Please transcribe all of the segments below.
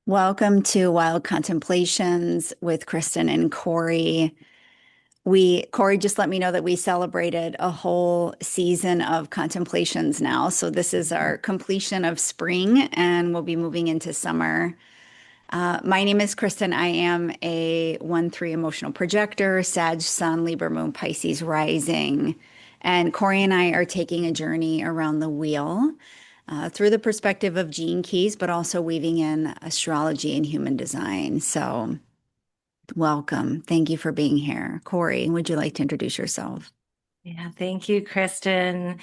Welcome to Wild Contemplations with Kristin and Cori. Cori just let me know that we celebrated a whole season of contemplations now. So this is our completion of spring and we'll be moving into summer. My name is Kristin. I am a 1-3 emotional projector, Sag Sun, Libra Moon, Pisces rising. And Cori and I are taking a journey around the wheel through the perspective of gene keys, but also weaving in astrology and human design. So, welcome. Thank you for being here. Cori, would you like to introduce yourself? Yeah, thank you, Kristin.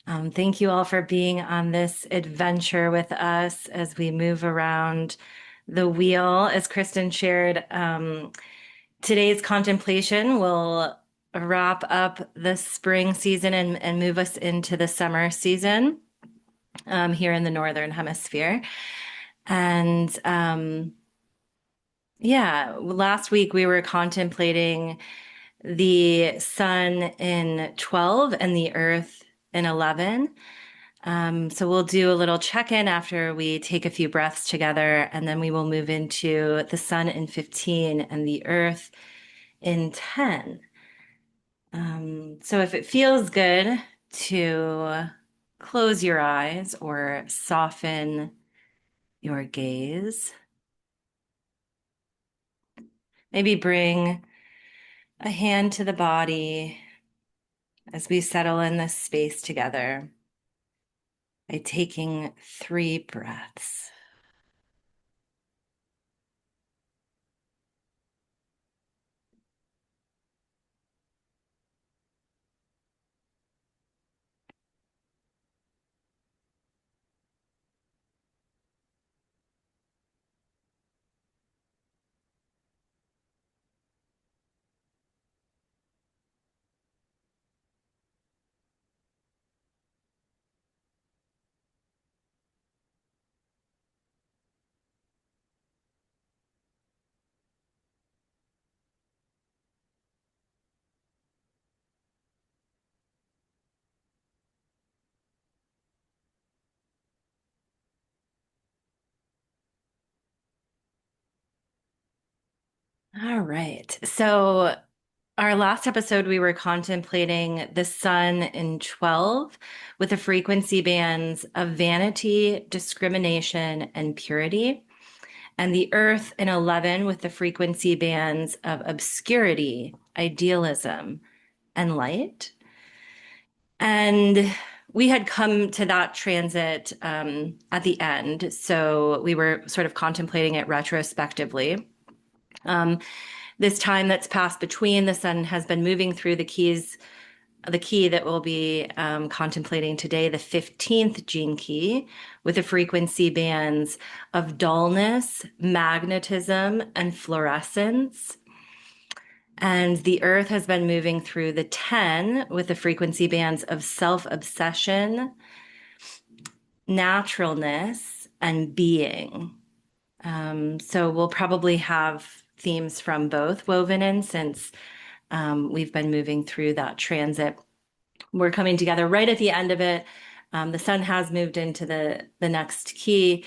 Thank you all for being on this adventure with us as we move around the wheel. As Kristin shared, today's contemplation will wrap up the spring season and move us into the summer season here in the Northern Hemisphere. And yeah, last week we were contemplating the sun in 12 and the earth in 11. So we'll do a little check-in after we take a few breaths together, and then we will move into the sun in 15 and the earth in 10. So if it feels good to close your eyes or soften your gaze, maybe bring a hand to the body as we settle in this space together by taking 3 breaths. All right. So, our last episode, we were contemplating the sun in 12 with the frequency bands of vanity, discrimination, and purity, and the earth in 11 with the frequency bands of obscurity, idealism, and light. And we had come to that transit at the end. So, we were sort of contemplating it retrospectively. Um, this time that's passed between, the sun has been moving through the key that we'll be contemplating today, the 15th gene key, with the frequency bands of dullness, magnetism, and fluorescence. And the earth has been moving through the 10 with the frequency bands of self-obsession, naturalness, and being. So we'll probably have themes from both woven in since we've been moving through that transit. We're coming together right at the end of it. The sun has moved into the next key,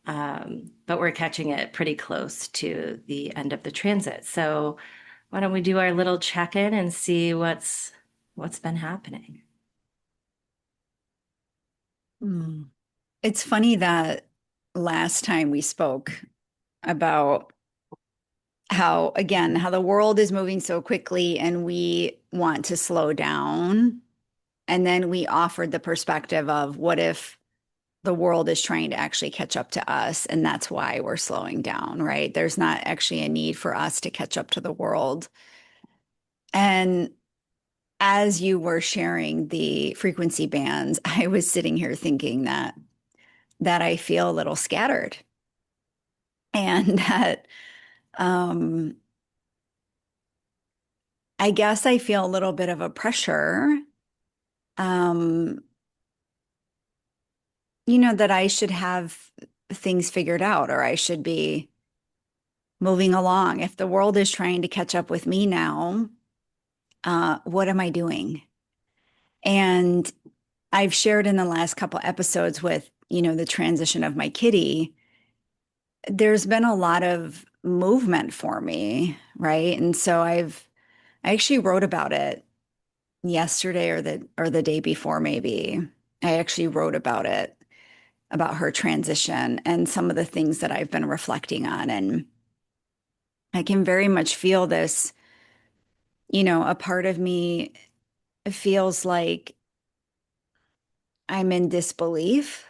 but we're catching it pretty close to the end of the transit. So why don't we do our little check-in and see what's been happening? Hmm. It's funny that last time we spoke about how the world is moving so quickly and we want to slow down. And then we offered the perspective of what if the world is trying to actually catch up to us, and that's why we're slowing down, right? There's not actually a need for us to catch up to the world. And as you were sharing the frequency bands, I was sitting here thinking that I feel a little scattered and that um I guess I feel a little bit of a pressure um that I should have things figured out or I should be moving along. If the world is trying to catch up with me now, what am I doing? And I've shared in the last couple episodes with, the transition of my kitty. there's been a lot of movement for me, right? And so I actually wrote about it yesterday or the day before maybe. I actually wrote about it, about her transition and some of the things that I've been reflecting on. And I can very much feel this, a part of me feels like I'm in disbelief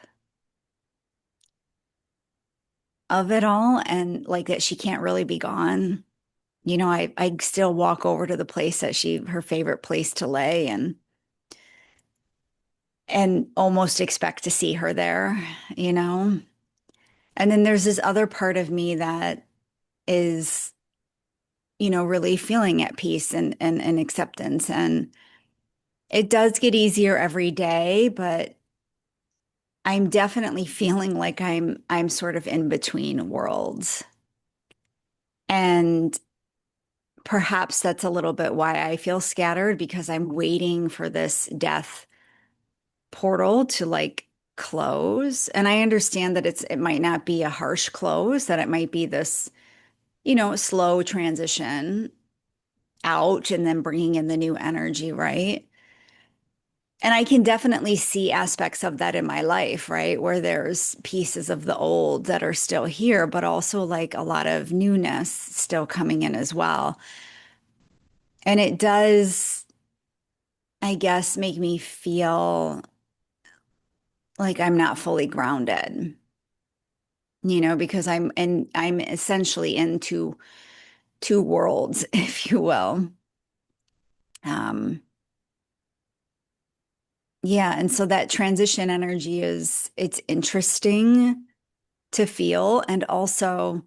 of it all and like that she can't really be gone. I still walk over to the place that her favorite place to lay and almost expect to see her there, you know? And then there's this other part of me that is, really feeling at peace and acceptance. And it does get easier every day, but I'm definitely feeling like I'm sort of in between worlds. And perhaps that's a little bit why I feel scattered because I'm waiting for this death portal to like close. And I understand that it might not be a harsh close, that it might be this, slow transition out and then bringing in the new energy, right? And I can definitely see aspects of that in my life, right? Where there's pieces of the old that are still here, but also like a lot of newness still coming in as well. And it does, I guess, make me feel like I'm not fully grounded, because I'm essentially into two worlds, if you will. Um, yeah, and so that transition energy it's interesting to feel and also,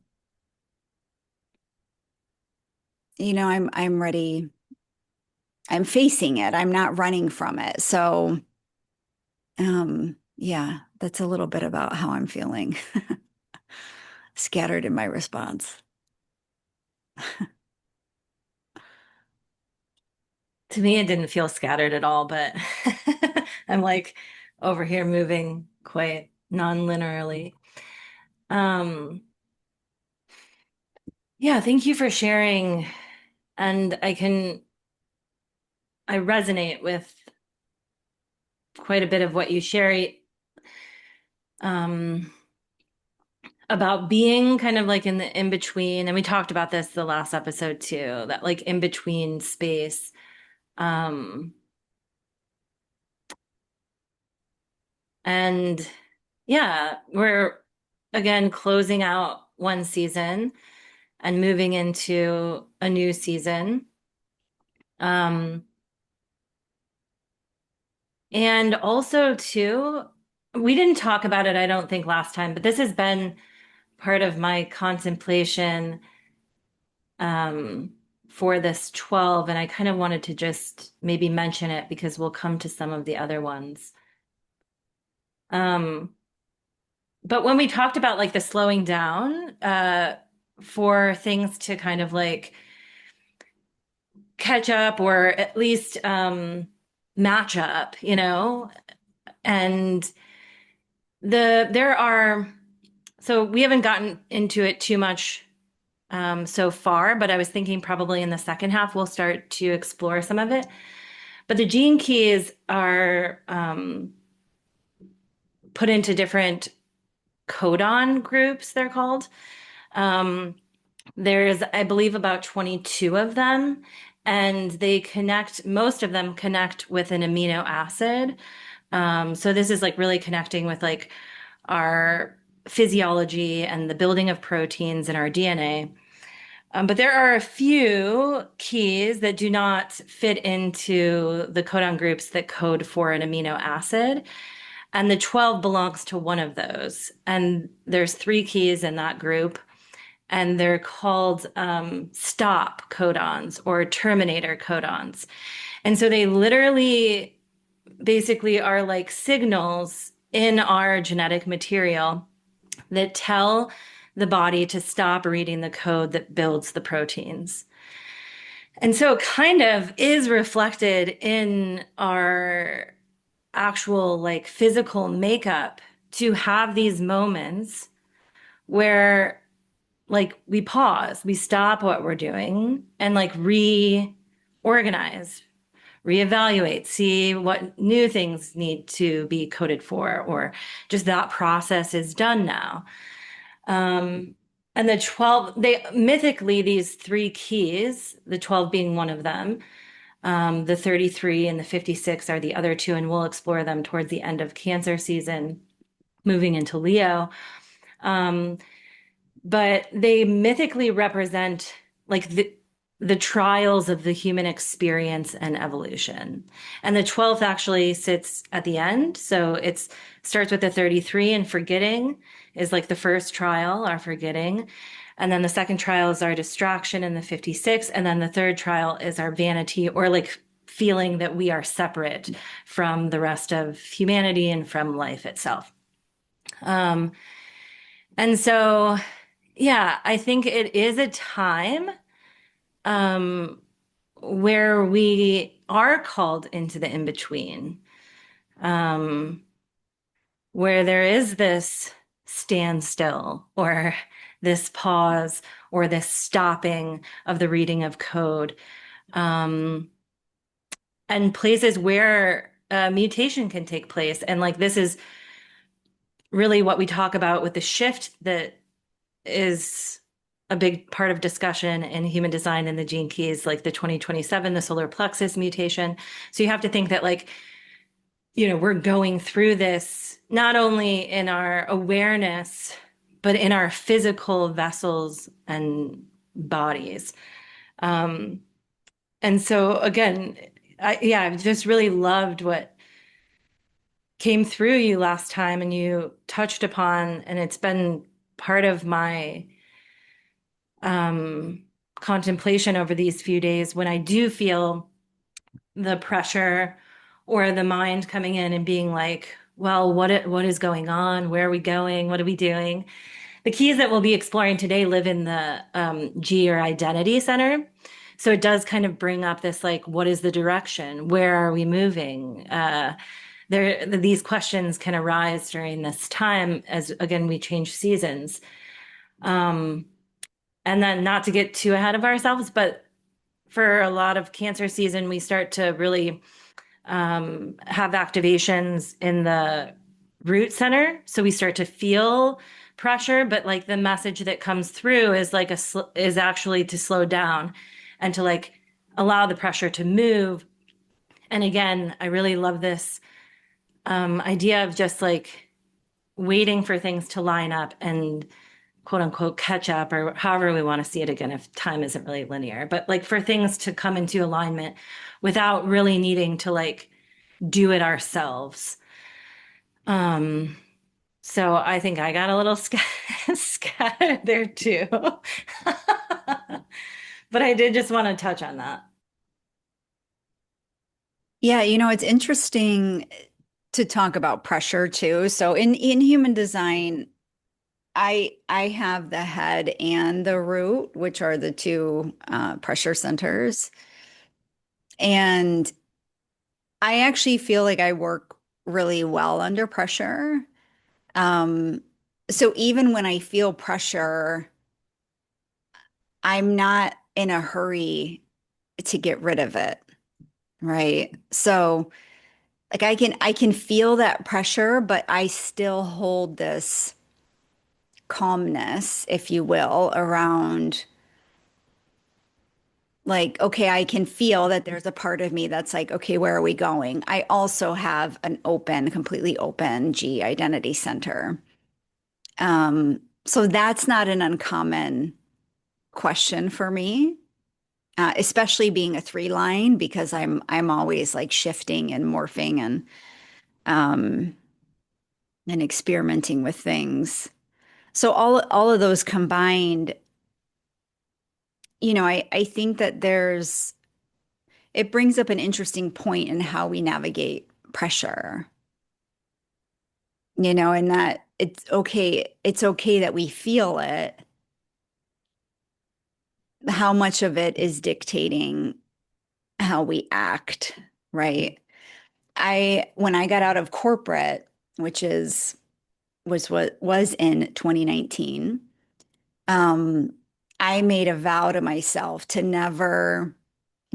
I'm ready. I'm facing it. I'm not running from it. So, yeah, that's a little bit about how I'm feeling, scattered in my response. To me, it didn't feel scattered at all, but I'm like over here moving quite non-linearly. Um, yeah, thank you for sharing. And I resonate with quite a bit of what you share, um, about being kind of like in the in between. And we talked about this the last episode too, that like in between space. Um, and yeah, we're again closing out one season and moving into a new season. Um, and also too, we didn't talk about it, I don't think last time, but this has been part of my contemplation, um, for this 12, and I kind of wanted to just maybe mention it because we'll come to some of the other ones. Um, but when we talked about like the slowing down, for things to kind of like catch up or at least match up, and there are, so we haven't gotten into it too much so far, but I was thinking probably in the second half we'll start to explore some of it. But the gene keys are put into different codon groups, they're called. Um, there's, I believe, about 22 of them, and most of them connect with an amino acid. So this is like really connecting with like our physiology and the building of proteins in our DNA. But there are a few keys that do not fit into the codon groups that code for an amino acid. And the 12 belongs to one of those. And there's three keys in that group, and they're called stop codons or terminator codons. And so they literally basically are like signals in our genetic material that tell the body to stop reading the code that builds the proteins. And so it kind of is reflected in our actual like physical makeup to have these moments where like we pause, we stop what we're doing and like reorganize, reevaluate, see what new things need to be coded for, or just that process is done now. Um, and the 12, they mythically, these three keys, the 12 being one of them, the 33 and the 56 are the other two, and we'll explore them towards the end of Cancer season, moving into Leo. Um, but they mythically represent like the trials of the human experience and evolution. And the 12th actually sits at the end. So it's starts with the 33, and forgetting is like the first trial, our forgetting. And then the second trial is our distraction in the 56. And then the third trial is our vanity, or like feeling that we are separate from the rest of humanity and from life itself. Um, and so, yeah, I think it is a time um, where we are called into the in between, um, where there is this standstill or this pause or this stopping of the reading of code, um, and places where mutation can take place. And like this is really what we talk about with the shift that is a big part of discussion in human design and the gene keys, like the 2027, the solar plexus mutation. So you have to think that, like, we're going through this not only in our awareness, but in our physical vessels and bodies. Um, and so, again, I've just really loved what came through you last time and you touched upon, and it's been part of my um, contemplation over these few days when I do feel the pressure or the mind coming in and being like, well, what is going on? Where are we going? What are we doing? The keys that we'll be exploring today live in the G or identity center. So it does kind of bring up this like, what is the direction? Where are we moving? These questions can arise during this time as again we change seasons. Um, and then not to get too ahead of ourselves, but for a lot of Cancer season, we start to really have activations in the root center. So we start to feel pressure, but like the message that comes through is like is actually to slow down and to like allow the pressure to move. And again, I really love this idea of just like waiting for things to line up and quote unquote catch up, or however we want to see it again if time isn't really linear, but like for things to come into alignment without really needing to like do it ourselves. Um, so I think I got a little scattered there too. But I did just want to touch on that. Yeah, it's interesting to talk about pressure too. So in human design, I have the head and the root, which are the two pressure centers. And I actually feel like I work really well under pressure. Um, so even when I feel pressure, I'm not in a hurry to get rid of it, right? So like I can feel that pressure, but I still hold this calmness, if you will, around like, okay, I can feel that there's a part of me that's like, okay, where are we going? I also have an open, completely open G identity center. So that's not an uncommon question for me, especially being a three line because I'm always like shifting and morphing um, and experimenting with things. So all of those combined, I think that it brings up an interesting point in how we navigate pressure, and that it's okay that we feel it. How much of it is dictating how we act, right? When I got out of corporate, which was what was in 2019, Um, I made a vow to myself to never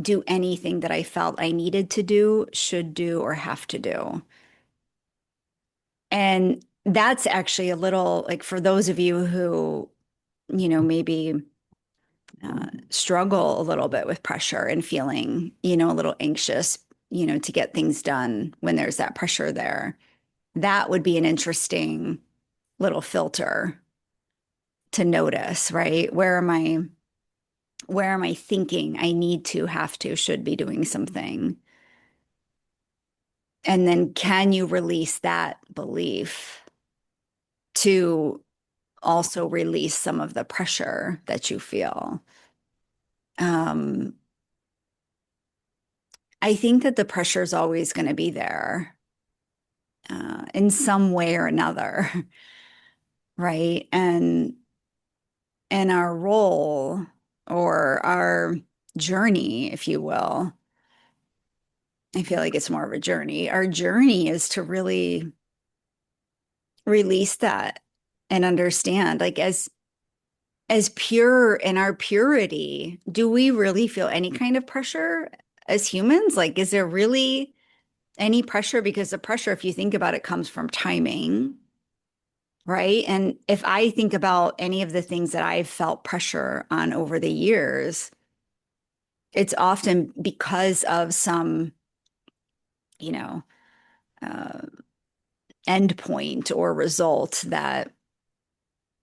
do anything that I felt I needed to do, should do, or have to do. And that's actually a little like for those of you who, maybe struggle a little bit with pressure and feeling, a little anxious, to get things done when there's that pressure there. That would be an interesting little filter to notice, right? Where am I thinking I need to, have to, should be doing something? And then can you release that belief to also release some of the pressure that you feel? Um, I think that the pressure is always going to be there in some way or another, right? And our role or our journey, if you will, I feel like it's more of a journey. Our journey is to really release that and understand, like as pure in our purity, do we really feel any kind of pressure as humans? Like, is there really any pressure? Because the pressure, if you think about it, comes from timing, right? And if I think about any of the things that I've felt pressure on over the years, it's often because of some, you know, uh, end point or result that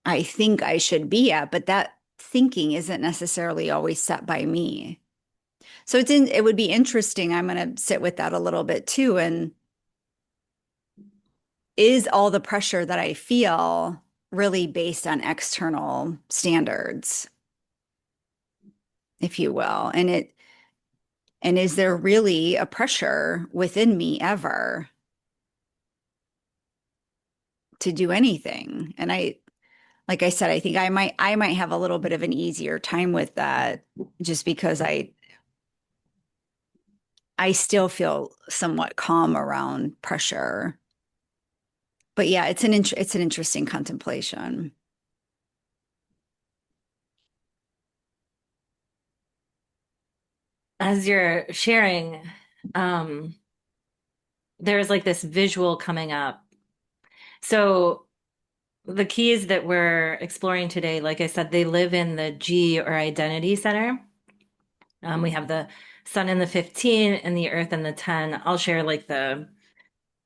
I think I should be at, but that thinking isn't necessarily always set by me. So it would be interesting. I'm going to sit with that a little bit too. And is all the pressure that I feel really based on external standards, if you will? And is there really a pressure within me ever to do anything? And like I said, I think I might have a little bit of an easier time with that just because I still feel somewhat calm around pressure. But yeah, it's an interesting contemplation. As you're sharing, um, there's like this visual coming up. So the keys that we're exploring today, like I said, they live in the G or identity center. We have the sun in the 15 and the earth in the 10. I'll share like the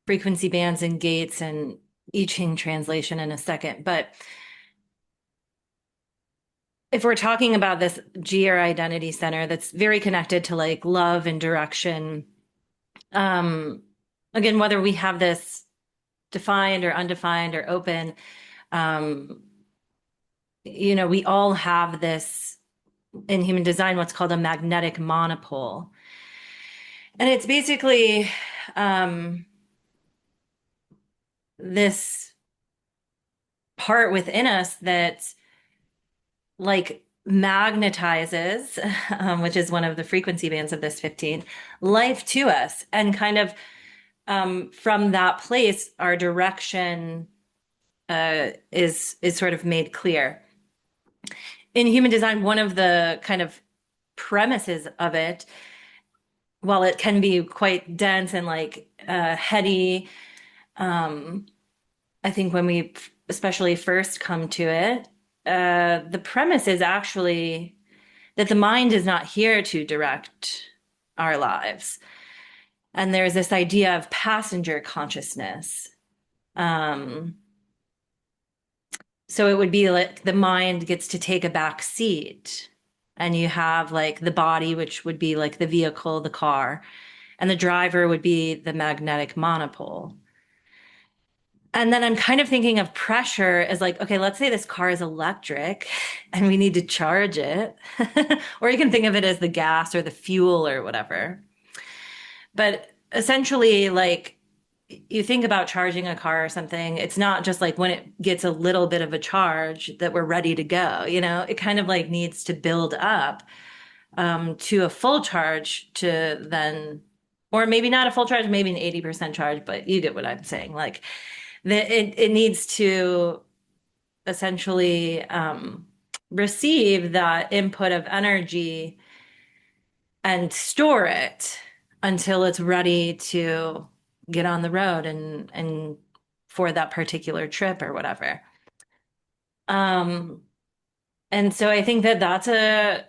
frequency bands and gates and I Ching translation in a second. But if we're talking about this G or identity center that's very connected to like love and direction, um, again, whether we have this defined or undefined or open, um, we all have this in human design, what's called a magnetic monopole. And it's basically um, this part within us that like magnetizes, which is one of the frequency bands of this 15, life to us. And kind of from that place, our direction is sort of made clear. In human design, one of the kind of premises of it, while it can be quite dense and like heady, um, I think when we especially first come to it, the premise is actually that the mind is not here to direct our lives. And there's this idea of passenger consciousness. Um, so it would be like the mind gets to take a back seat, and you have like the body, which would be like the vehicle, the car, and the driver would be the magnetic monopole. And then I'm kind of thinking of pressure as like, okay, let's say this car is electric and we need to charge it. Or you can think of it as the gas or the fuel or whatever. But essentially, like, you think about charging a car or something, it's not just like when it gets a little bit of a charge that we're ready to go. It kind of like needs to build up to a full charge to then, or maybe not a full charge, maybe an 80% charge, but you get what I'm saying. Like, it needs to essentially receive that input of energy and store it until it's ready to get on the road and for that particular trip or whatever. Um, and so I think that that's a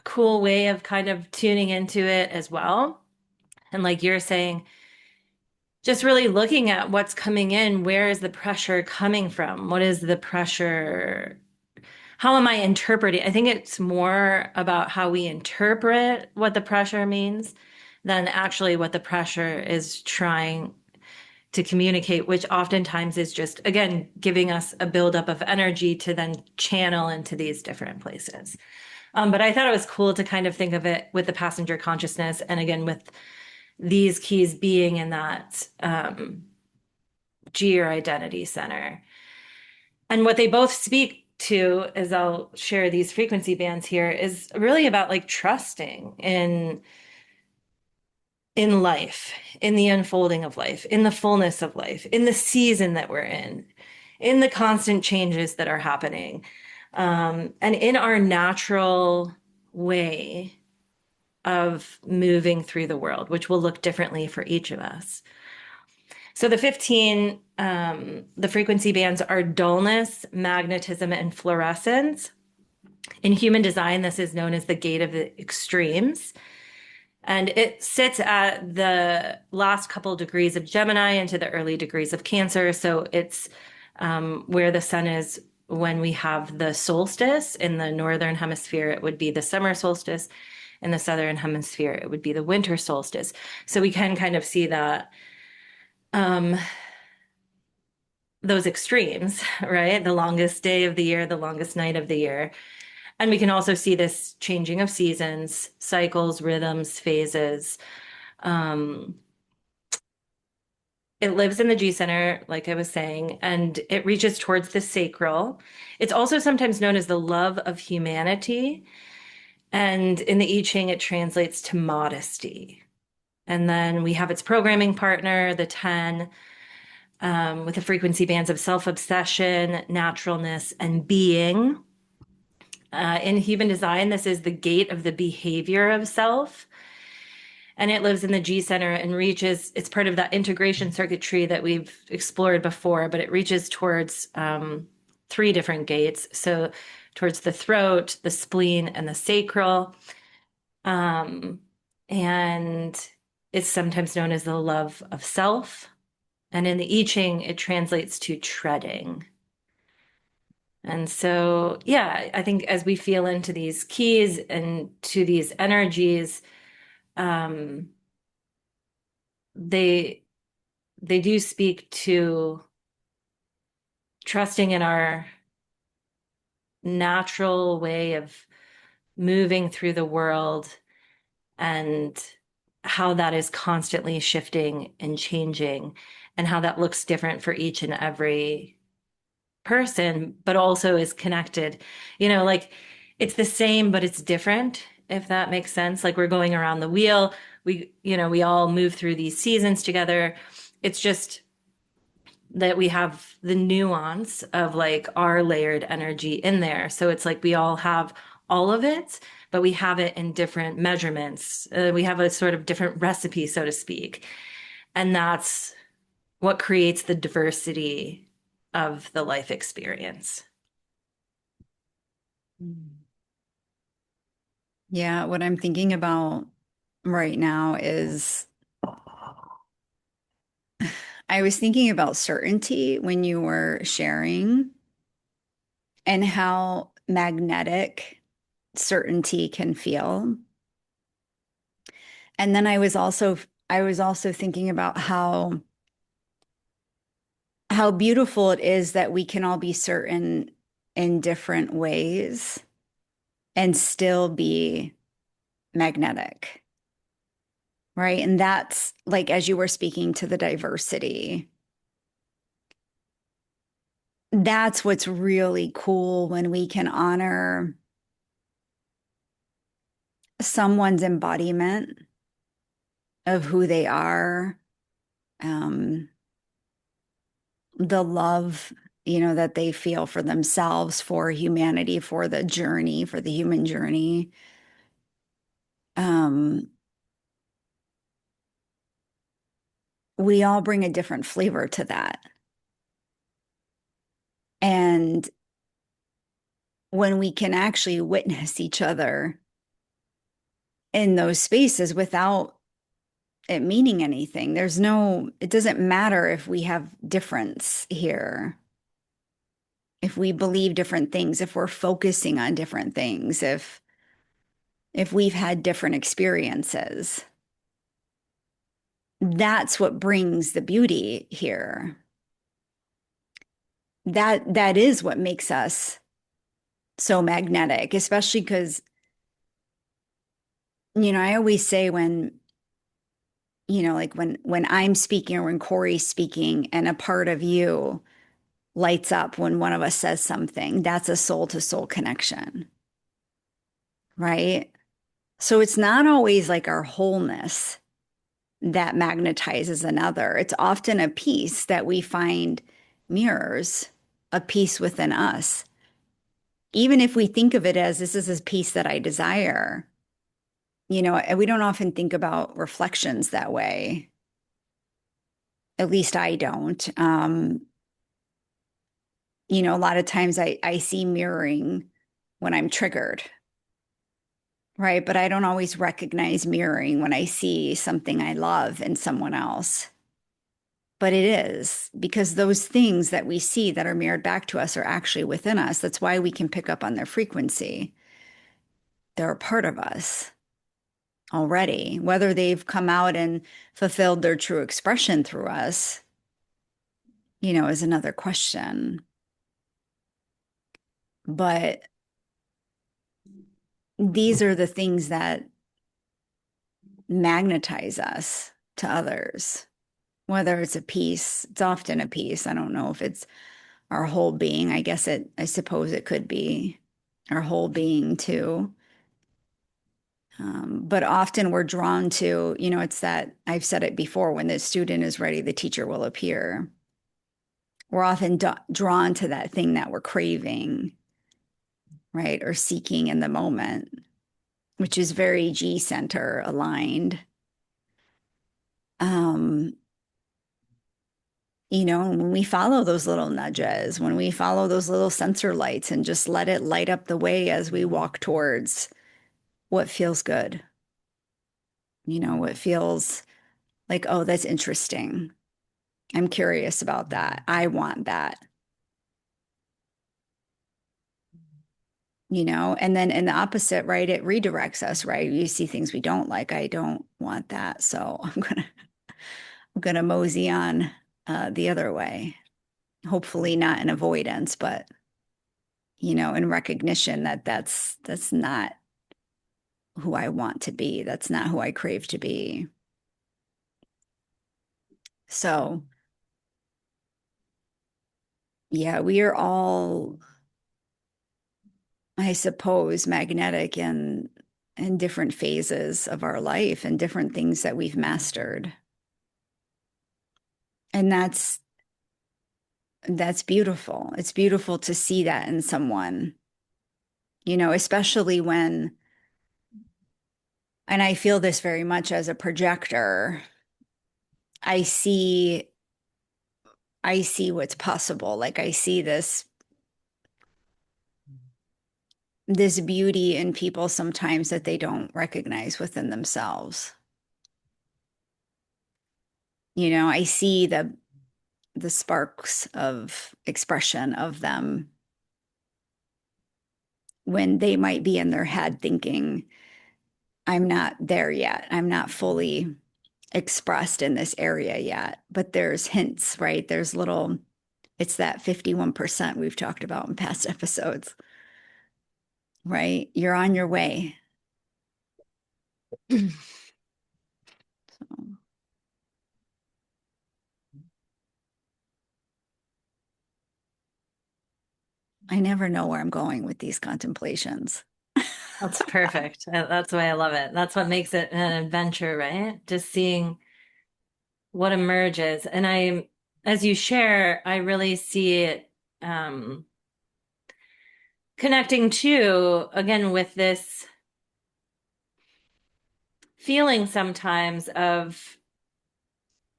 cool way of kind of tuning into it as well. And like you're saying, just really looking at what's coming in, where is the pressure coming from? What is the pressure? How am I interpreting? I think it's more about how we interpret what the pressure means than actually what the pressure is trying to communicate, which oftentimes is just, again, giving us a buildup of energy to then channel into these different places. But I thought it was cool to kind of think of it with the passenger consciousness, and again, with these keys being in that G or identity center. And what they both speak to, as I'll share these frequency bands here, is really about like trusting in life, in the unfolding of life, in the fullness of life, in the season that we're in the constant changes that are happening, and in our natural way of moving through the world, which will look differently for each of us. So the 15, the frequency bands are dullness, magnetism, and fluorescence. In human design, this is known as the gate of the extremes. And it sits at the last couple degrees of Gemini into the early degrees of Cancer. So it's where the sun is when we have the solstice. In the northern hemisphere, it would be the summer solstice. In the southern hemisphere, it would be the winter solstice. So we can kind of see that um, those extremes, right? The longest day of the year, the longest night of the year. And we can also see this changing of seasons, cycles, rhythms, phases. Um, it lives in the G center, like I was saying, and it reaches towards the sacral. It's also sometimes known as the love of humanity. And in the I Ching, it translates to modesty. And then we have its programming partner, the 10, with the frequency bands of self-obsession, naturalness, and being. In human design, this is the gate of the behavior of self. And it lives in the G center and reaches, it's part of that integration circuitry that we've explored before, but it reaches towards three different gates. So towards the throat, the spleen, and the sacral. Um, and it's sometimes known as the love of self. And in the I Ching, it translates to treading. And so, yeah, I think as we feel into these keys and to these energies, um, they they do speak to trusting in our natural way of moving through the world and how that is constantly shifting and changing and how that looks different for each and every person, but also is connected. Like it's the same, but it's different, if that makes sense. Like we're going around the wheel. We all move through these seasons together. It's just that we have the nuance of like our layered energy in there. So it's like we all have all of it, but we have it in different measurements. We have a sort of different recipe, so to speak. And that's what creates the diversity of the life experience. Yeah, what I'm thinking about right now is I was thinking about certainty when you were sharing and how magnetic certainty can feel. And then I was also thinking about how beautiful it is that we can all be certain in different ways and still be magnetic. Right. And that's like, as you were speaking to the diversity, that's what's really cool when we can honor someone's embodiment of who they are, um, the love that they feel for themselves, for humanity, for the journey, for the human journey. Um, we all bring a different flavor to that. And when we can actually witness each other in those spaces without it meaning anything, it doesn't matter if we have difference here, if we believe different things, if we're focusing on different things, if we've had different experiences. That's what brings the beauty here. That is what makes us so magnetic, especially because, I always say when, like when I'm speaking or when Cori's speaking and a part of you lights up when one of us says something, that's a soul to soul connection, right? So it's not always like our wholeness that magnetizes another. It's often a piece that we find mirrors a piece within us. Even if we think of it as this is a piece that I desire, and we don't often think about reflections that way. At least I don't. A lot of times I see mirroring when I'm triggered, right? But I don't always recognize mirroring when I see something I love in someone else. But it is because those things that we see that are mirrored back to us are actually within us. That's why we can pick up on their frequency. They're a part of us already. Whether they've come out and fulfilled their true expression through us, is another question. But these are the things that magnetize us to others. Whether it's a piece, it's often a piece. I don't know if it's our whole being. I suppose it could be our whole being too. But often we're drawn to, it's that I've said it before, when the student is ready, the teacher will appear. We're often drawn to that thing that we're craving, right? Or seeking in the moment, which is very G center aligned. Um, when we follow those little nudges, when we follow those little sensor lights and just let it light up the way as we walk towards what feels good, what feels like, oh, that's interesting. I'm curious about that. I want that, and then in the opposite, right? It redirects us, right? You see things we don't like. I don't want that. So I'm gonna mosey on the other way. Hopefully not in avoidance, but in recognition that that's not who I want to be. That's not who I crave to be. So yeah, we are all, I suppose, magnetic in different phases of our life and different things that we've mastered. And that's beautiful. It's beautiful to see that in someone, especially when, and I feel this very much as a projector, I see I see what's possible. Like I see this beauty in people sometimes that they don't recognize within themselves. I see the sparks of expression of them when they might be in their head thinking, I'm not there yet. I'm not fully expressed in this area yet. But there's hints, right? It's that 51% we've talked about in past episodes, right? You're on your way. So, I never know where I'm going with these contemplations. That's perfect. That's why I love it. That's what makes it an adventure, right? Just seeing what emerges. And as you share, I really see it um, connecting to, again, with this feeling sometimes of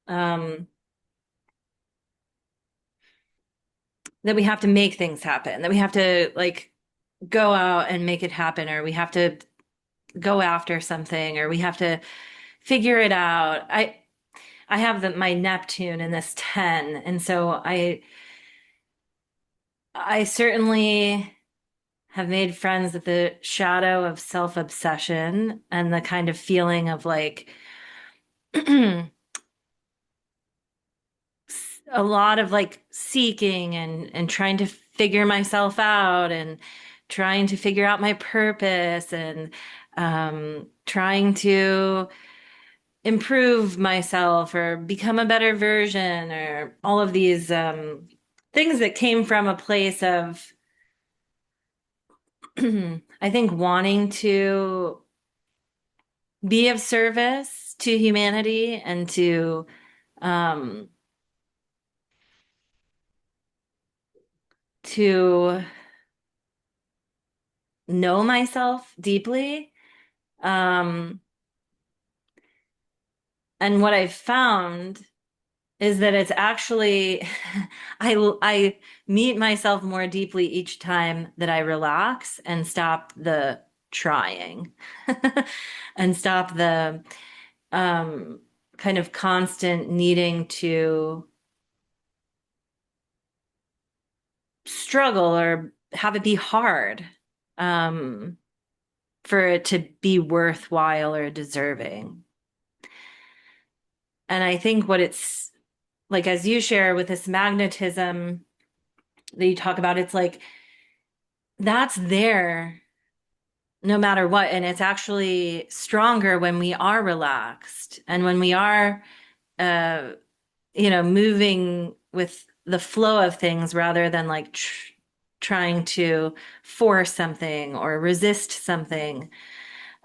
um, that we have to make things happen, that we have to like go out and make it happen, or we have to go after something, or we have to figure it out. I have my Neptune in this 10, and so I certainly have made friends with the shadow of self-obsession and the kind of feeling of like a lot of like seeking and trying to figure myself out and trying to figure out my purpose and trying to improve myself or become a better version or all of these things that came from a place of I think wanting to be of service to humanity and um, to know myself deeply. Um, and what I've found is that it's actually I meet myself more deeply each time that I relax and stop the trying and stop the um, kind of constant needing to struggle or have it be hard um, for it to be worthwhile or deserving. And I think what it's like, as you share with this magnetism that you talk about, it's like that's there no matter what. And it's actually stronger when we are relaxed and when we are, uh, moving with the flow of things rather than like trying to force something or resist something.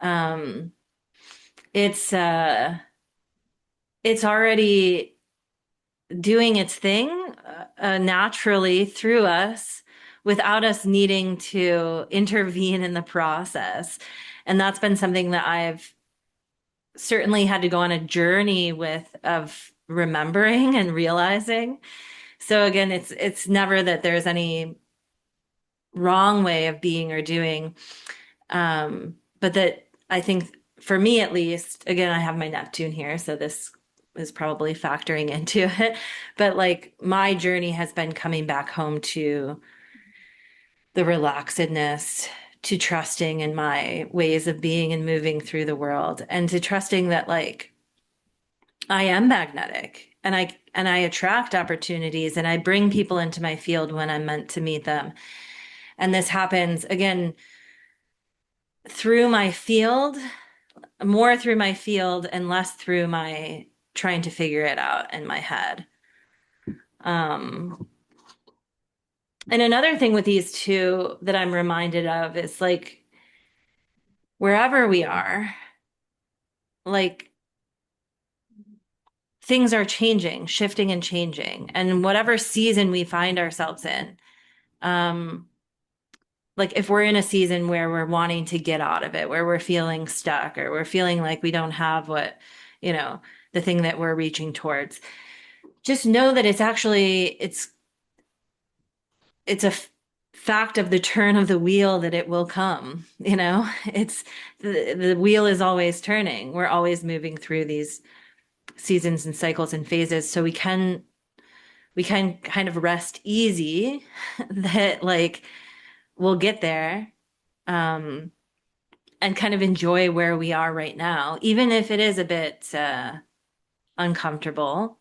Um, it's already doing its thing naturally through us without us needing to intervene in the process. And that's been something that I've certainly had to go on a journey with of remembering and realizing. So again, it's never that there's any wrong way of being or doing. But that I think for me at least, again, I have my Neptune here, so this is probably factoring into it. But like my journey has been coming back home to the relaxedness, to trusting in my ways of being and moving through the world, and to trusting that like I am magnetic and I attract opportunities and I bring people into my field when I'm meant to meet them. And this happens again through my field, more through my field and less through my trying to figure it out in my head. Um, and another thing with these two that I'm reminded of is like wherever we are, like things are changing, shifting and changing. And whatever season we find ourselves in, um, like if we're in a season where we're wanting to get out of it, where we're feeling stuck or we're feeling like we don't have what, you know, the thing that we're reaching towards, just know that it's a fact of the turn of the wheel that it will come, it's the wheel is always turning. We're always moving through these seasons and cycles and phases. So we can kind of rest easy that like we'll get there. Um, and kind of enjoy where we are right now, even if it is a bit uncomfortable.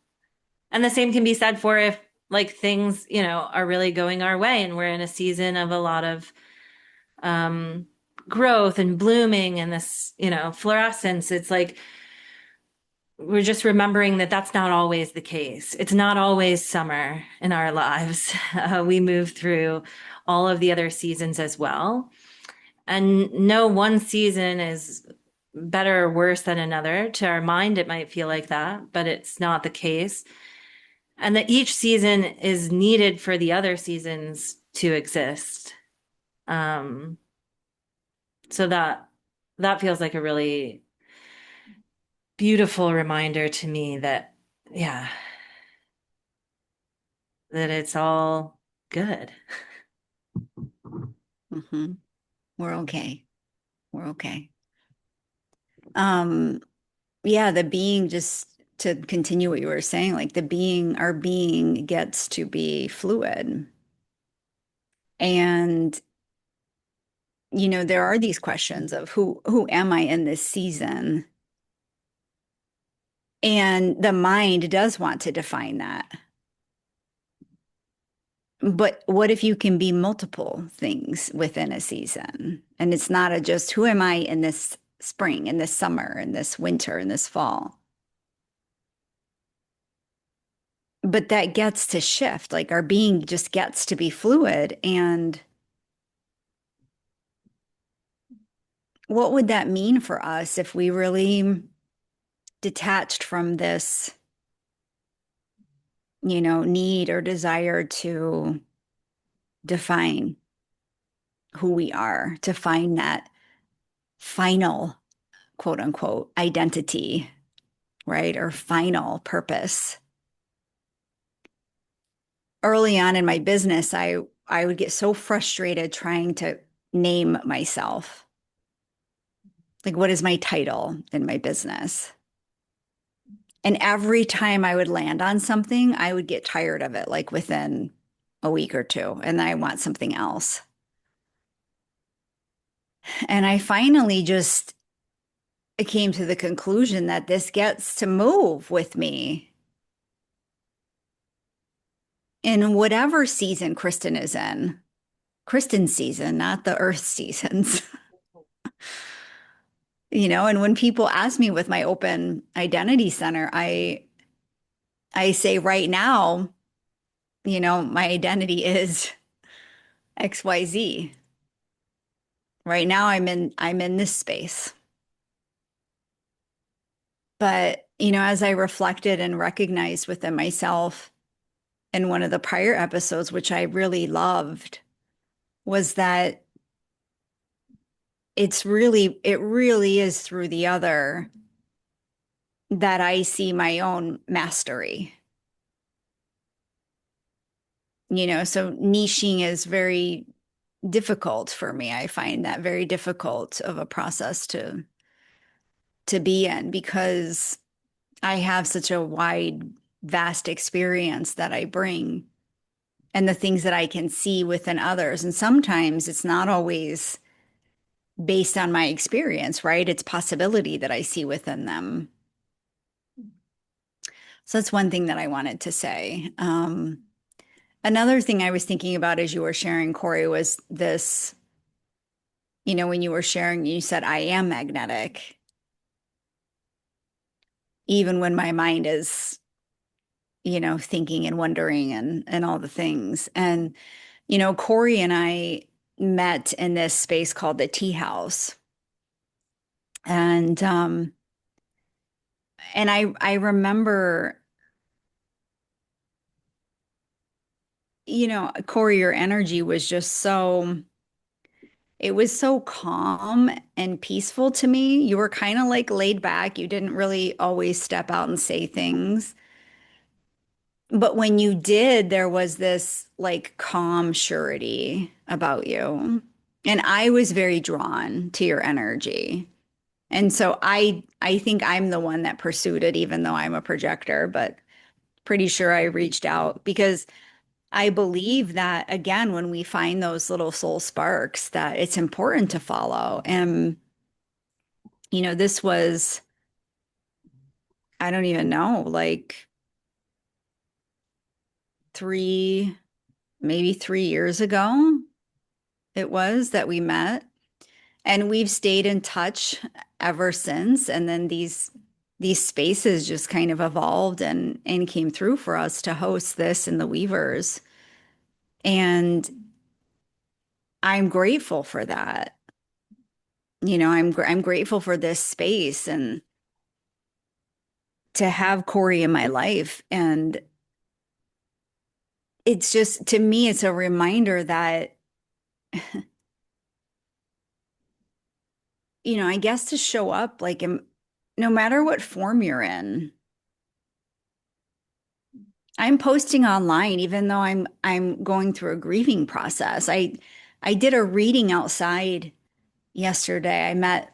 And the same can be said for if like things, are really going our way and we're in a season of a lot of um, growth and blooming and this, fluorescence. It's like we're just remembering that that's not always the case. It's not always summer in our lives. We move through all of the other seasons as well. And no one season is better or worse than another. To our mind, it might feel like that, but it's not the case. and that each season is needed for the other seasons to exist. Um, so that feels like a really beautiful reminder to me that, yeah, that it's all good. Hmm. We're okay. We're okay. Um, yeah, the being, just to continue what you were saying, like the being, our being gets to be fluid. And, there are these questions of who am I in this season? And the mind does want to define that. But what if you can be multiple things within a season? And it's not a just who am I in this spring, in this summer, in this winter, in this fall? But that gets to shift. Like our being just gets to be fluid. And what would that mean for us if we really detached from this, need or desire to define who we are, to find that final quote unquote identity, right? Or final purpose. Early on in my business, I would get so frustrated trying to name myself. Like, what is my title in my business? And every time I would land on something, I would get tired of it, like within a week or two, and then I want something else. And I finally just came to the conclusion that this gets to move with me in whatever season Kristin is in. Kristin's season, not the Earth seasons. And when people ask me with my open identity center, I say right now, my identity is XYZ. Right now I'm in this space. But, as I reflected and recognized within myself in one of the prior episodes, which I really loved, was that it really is through the other that I see my own mastery. So niching is very difficult for me. I find that very difficult of a process to be in because I have such a wide, vast experience that I bring and the things that I can see within others. And sometimes it's not always based on my experience, right? It's possibility that I see within them. So that's one thing that I wanted to say. Another thing I was thinking about as you were sharing, Cori, was this, when you were sharing, you said, I am magnetic, even when my mind is, thinking and wondering and all the things. And, Cori and I met in this space called the Tea House. And I remember, Cori, your energy was just it was so calm and peaceful to me. You were kind of like laid back. You didn't really always step out and say things. But when you did, there was this like calm surety about you. And I was very drawn to your energy. And so I think I'm the one that pursued it, even though I'm a projector, but pretty sure I reached out because I believe that again, when we find those little soul sparks, that it's important to follow. And, this was, I don't even know, like three, maybe 3 years ago, it was that we met. And we've stayed in touch ever since. And then these spaces just kind of evolved and came through for us to host this in the Weavers. And I'm grateful for that. I'm grateful for this space and to have Cori in my life. And it's just, to me, it's a reminder that, I guess to show up like no matter what form you're in. I'm posting online even though I'm going through a grieving process. I did a reading outside yesterday. I met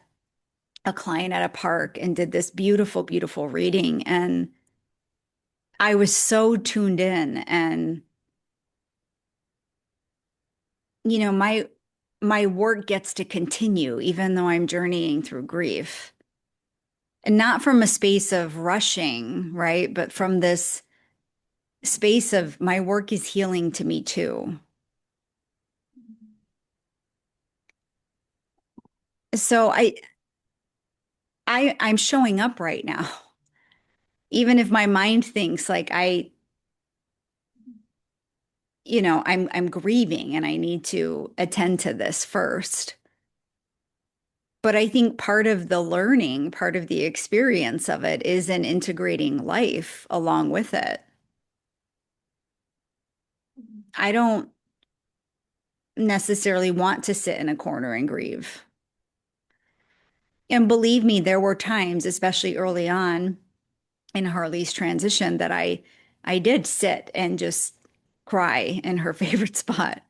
a client at a park and did this beautiful, beautiful reading. And I was so tuned in. And, my work gets to continue even though I'm journeying through grief. And not from a space of rushing, right? But from this space of my work is healing to me too. So I'm showing up right now. Even if my mind thinks like I'm grieving and I need to attend to this first. But I think part of the learning, part of the experience of it is in integrating life along with it. I don't necessarily want to sit in a corner and grieve. And believe me, there were times, especially early on in Harley's transition, that I did sit and just cry in her favorite spot,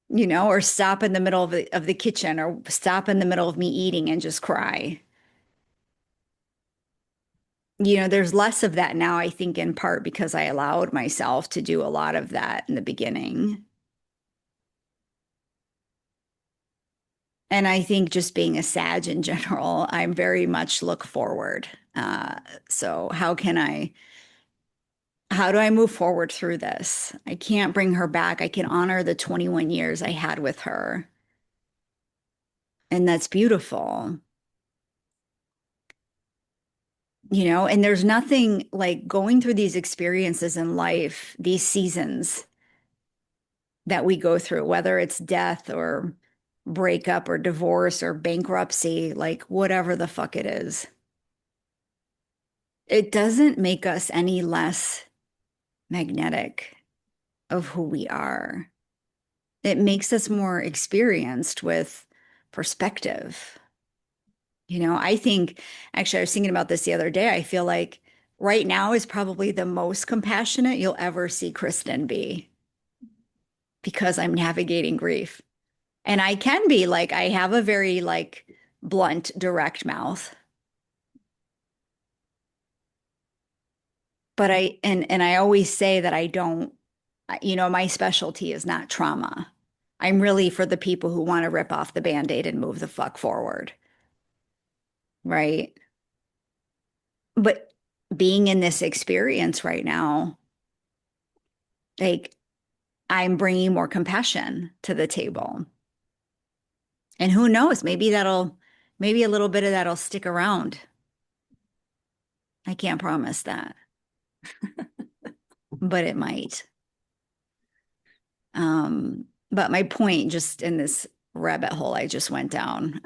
or stop in the middle of the kitchen or stop in the middle of me eating and just cry. There's less of that now, I think, in part because I allowed myself to do a lot of that in the beginning. And I think just being a Sag in general, I'm very much look forward. So how do I move forward through this? I can't bring her back. I can honor the 21 years I had with her. And that's beautiful. And there's nothing like going through these experiences in life, these seasons that we go through, whether it's death or breakup or divorce or bankruptcy, like whatever the fuck it is. It doesn't make us any less magnetic of who we are. It makes us more experienced with perspective. I think, actually, I was thinking about this the other day. I feel like right now is probably the most compassionate you'll ever see Kristin be because I'm navigating grief. And I can be like, I have a very like blunt, direct mouth. But and I always say that I don't, my specialty is not trauma. I'm really for the people who want to rip off the Band-Aid and move the fuck forward, right? But being in this experience right now, like I'm bringing more compassion to the table. And who knows, maybe a little bit of that'll stick around. I can't promise that, but it might. But my point just in this rabbit hole I just went down,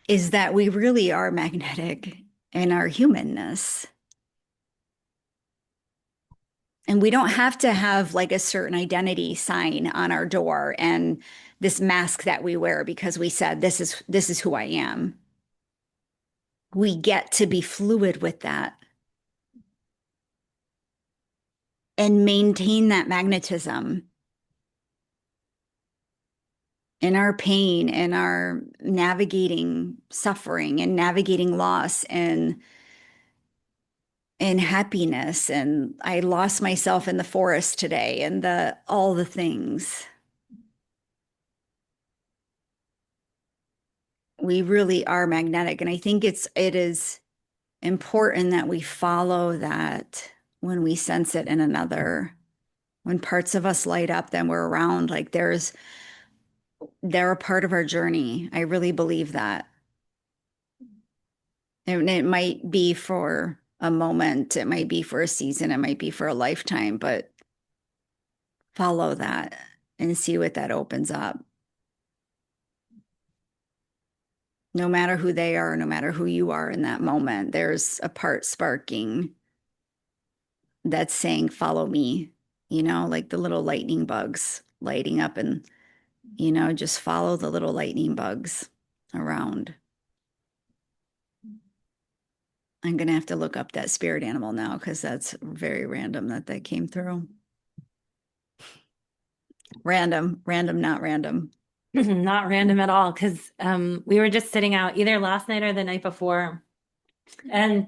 is that we really are magnetic in our humanness. And we don't have to have like a certain identity sign on our door and this mask that we wear because we said this is who I am. We get to be fluid with that and maintain that magnetism in our pain and our navigating suffering and navigating loss and happiness. And I lost myself in the forest today and the all the things. We really are magnetic. And I think it is important that we follow that when we sense it in another. When parts of us light up, then we're around. Like they're a part of our journey. I really believe that. And it might be for a moment, it might be for a season, it might be for a lifetime, but follow that and see what that opens up. No matter who they are, no matter who you are in that moment, there's a part sparking that's saying, follow me, like the little lightning bugs lighting up and, just follow the little lightning bugs around. I'm going to have to look up that spirit animal now because that's very random that came through. Random, random, not random. Not random at all, because we were just sitting out either last night or the night before, and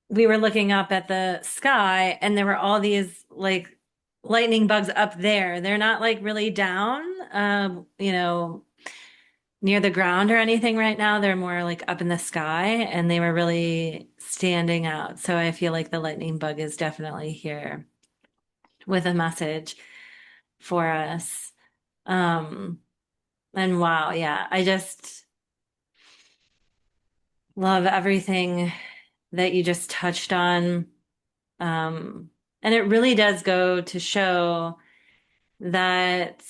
we were looking up at the sky, and there were all these like lightning bugs up there. They're not like really down, near the ground or anything right now. They're more like up in the sky, and they were really standing out. So I feel like the lightning bug is definitely here with a message for us. Um, and wow, yeah, I just love everything that you just touched on. And it really does go to show that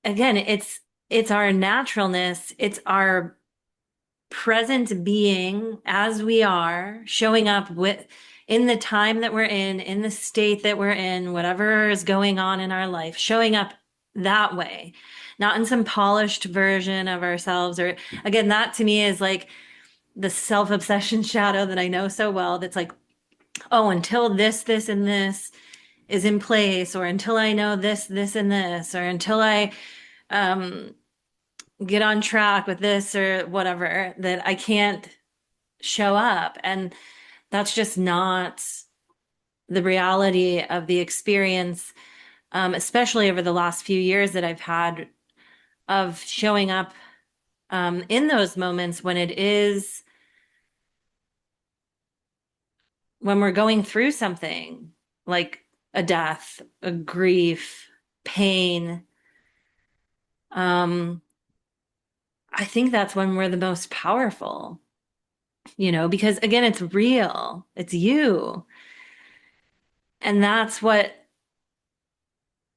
again, it's our naturalness, it's our present being as we are, showing up with in the time that we're in the state that we're in, whatever is going on in our life, showing up that way, not in some polished version of ourselves. Or again, that to me is like the self-obsession shadow that I know so well. That's like, oh, until this, and this is in place, or until I know this, and this, or until I um, get on track with this or whatever, that I can't show up. And that's just not the reality of the experience, especially over the last few years that I've had of showing up in those moments when it is when we're going through something like a death, a grief, pain. Um, I think that's when we're the most powerful, because again, it's real, it's you. And that's what,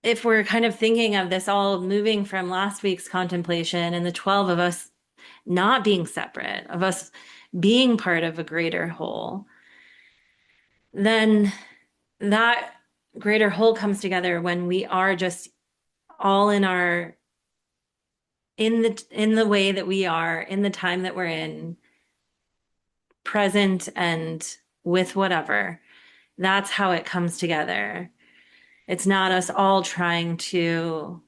if we're kind of thinking of this all moving from last week's contemplation and the 12 of us not being separate, of us being part of a greater whole, then that greater whole comes together when we are just all in the way that we are, in the time that we're in, present and with whatever. That's how it comes together. It's not us all trying to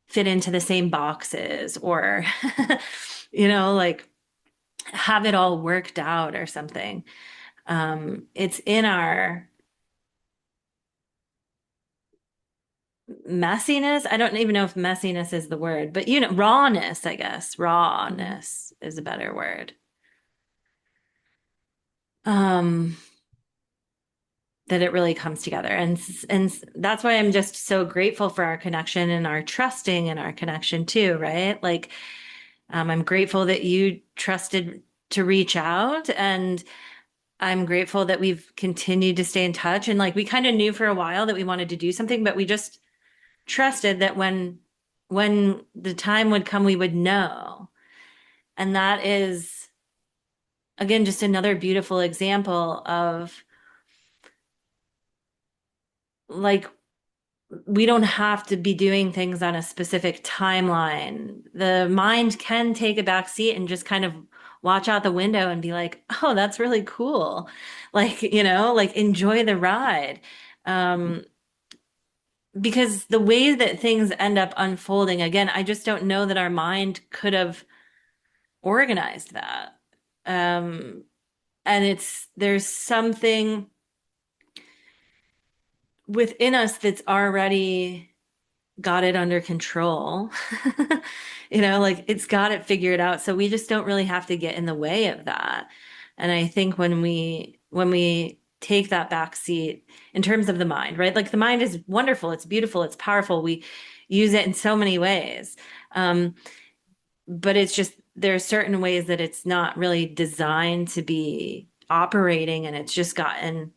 fit into the same boxes or, like have it all worked out or something. It's in our messiness. I don't even know if messiness is the word, but rawness, I guess. Rawness is a better word. Um, that it really comes together. And that's why I'm just so grateful for our connection and our trusting in our connection too, right? Like I'm grateful that you trusted to reach out, and I'm grateful that we've continued to stay in touch. And like we kind of knew for a while that we wanted to do something, but we just trusted that when the time would come, we would know. And that is again just another beautiful example of like we don't have to be doing things on a specific timeline. The mind can take a back seat and just kind of watch out the window and be like, oh, that's really cool. Like, like enjoy the ride. Um, because the way that things end up unfolding, again, I just don't know that our mind could have organized that. Um, and there's something within us that's already got it under control. Like it's got it figured out. So we just don't really have to get in the way of that. And I think when we take that back seat in terms of the mind, right? Like the mind is wonderful, it's beautiful, it's powerful. We use it in so many ways. But it's just there are certain ways that it's not really designed to be operating, and it's just gotten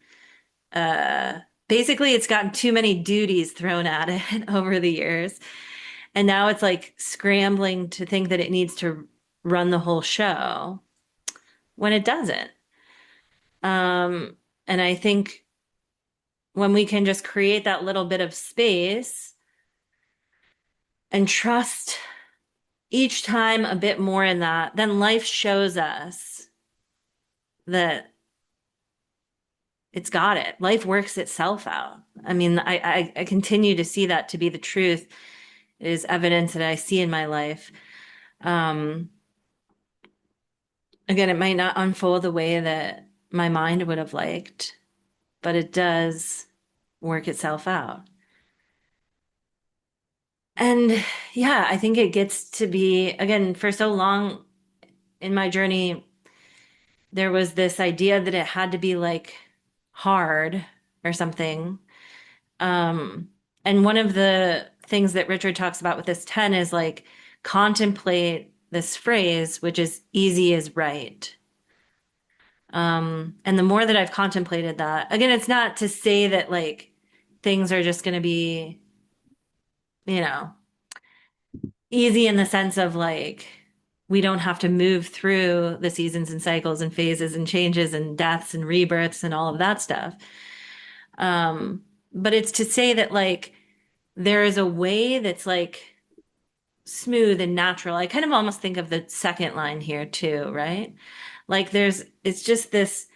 uh basically it's gotten too many duties thrown at it over the years. And now it's like scrambling to think that it needs to run the whole show when it doesn't. Um, And I think when we can just create that little bit of space and trust each time a bit more in that, then life shows us that it's got it. Life works itself out. I mean, I continue to see that to be the truth. It is evidence that I see in my life. Um, Again, it might not unfold the way that my mind would have liked, but it does work itself out. And yeah, I think it gets to be, again, for so long in my journey, there was this idea that it had to be like hard or something. Um, and one of the things that Richard talks about with this 10 is like contemplate this phrase, which is easy is right. And the more that I've contemplated that, again, it's not to say that like things are just going to be, you know, easy in the sense of like we don't have to move through the seasons and cycles and phases and changes and deaths and rebirths and all of that stuff. Um, but it's to say that like there is a way that's like smooth and natural. I kind of almost think of the second line here too, right? Like it's just this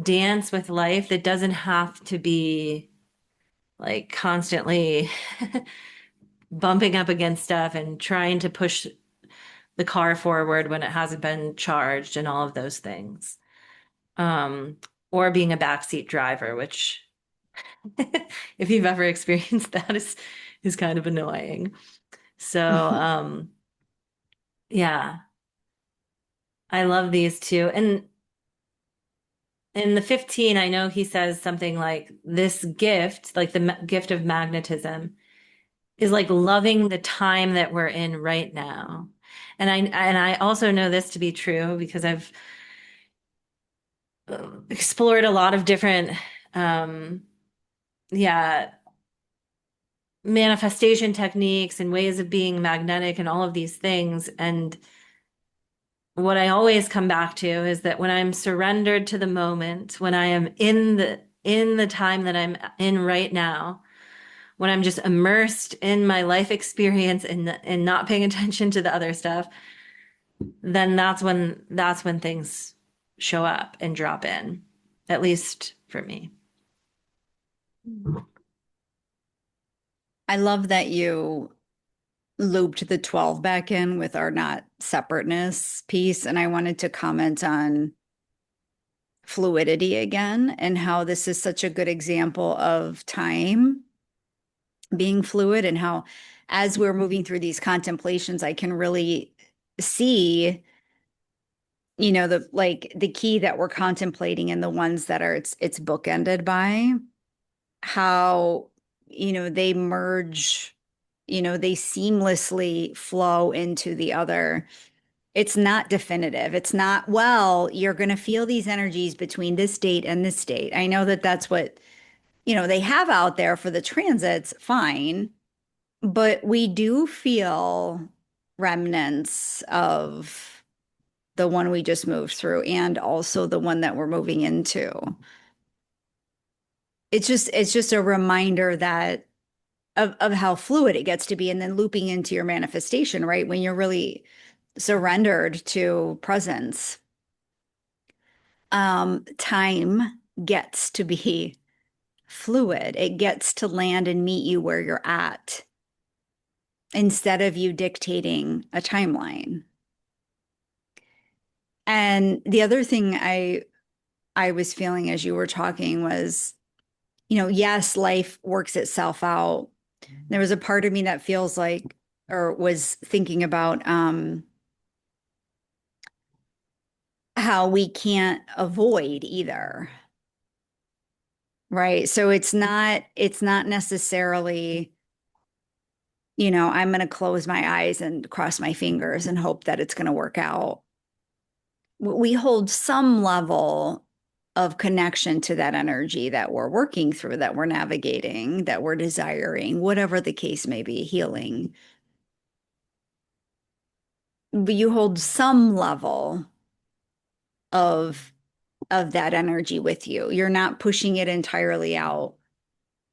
dance with life that doesn't have to be like constantly bumping up against stuff and trying to push the car forward when it hasn't been charged and all of those things. Um, or being a backseat driver, which if you've ever experienced that is kind of annoying. So yeah, I love these two. And in the 15, I know he says something like this gift, like the gift of magnetism, is like loving the time that we're in right now. And I also know this to be true because I've explored a lot of different um yeah, manifestation techniques and ways of being magnetic and all of these things. And what I always come back to is that when I'm surrendered to the moment, when I am in the time that I'm in right now, when I'm just immersed in my life experience and not paying attention to the other stuff, then that's when things show up and drop in, at least for me. I love that you looped the 12 back in with our not separateness piece. And I wanted to comment on fluidity again and how this is such a good example of time being fluid and how, as we're moving through these contemplations, I can really see, the key that we're contemplating and the ones that are it's bookended by how, they merge, they seamlessly flow into the other. It's not definitive. It's not, well, you're going to feel these energies between this date and this date. I know that that's what, they have out there for the transits, fine. But we do feel remnants of the one we just moved through and also the one that we're moving into. It's just a reminder that of how fluid it gets to be and then looping into your manifestation, right? When you're really surrendered to presence. Time gets to be fluid. It gets to land and meet you where you're at instead of you dictating a timeline. And the other thing I was feeling as you were talking was, yes, life works itself out. There was a part of me that feels like or was thinking about how we can't avoid either. Right. So it's not necessarily, I'm going to close my eyes and cross my fingers and hope that it's going to work out. We hold some level of connection to that energy that we're working through, that we're navigating, that we're desiring, whatever the case may be, healing. But you hold some level of of that energy with you. You're not pushing it entirely out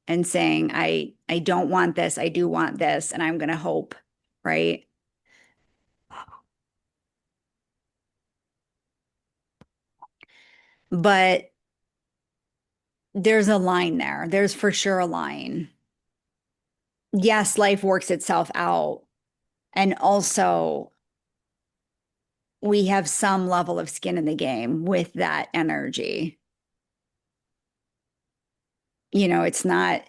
and saying, I don't want this, I do want this, and I'm going to hope, right? But there's a line there. There's for sure a line. Yes, life works itself out. And also, we have some level of skin in the game with that energy. You know, it's not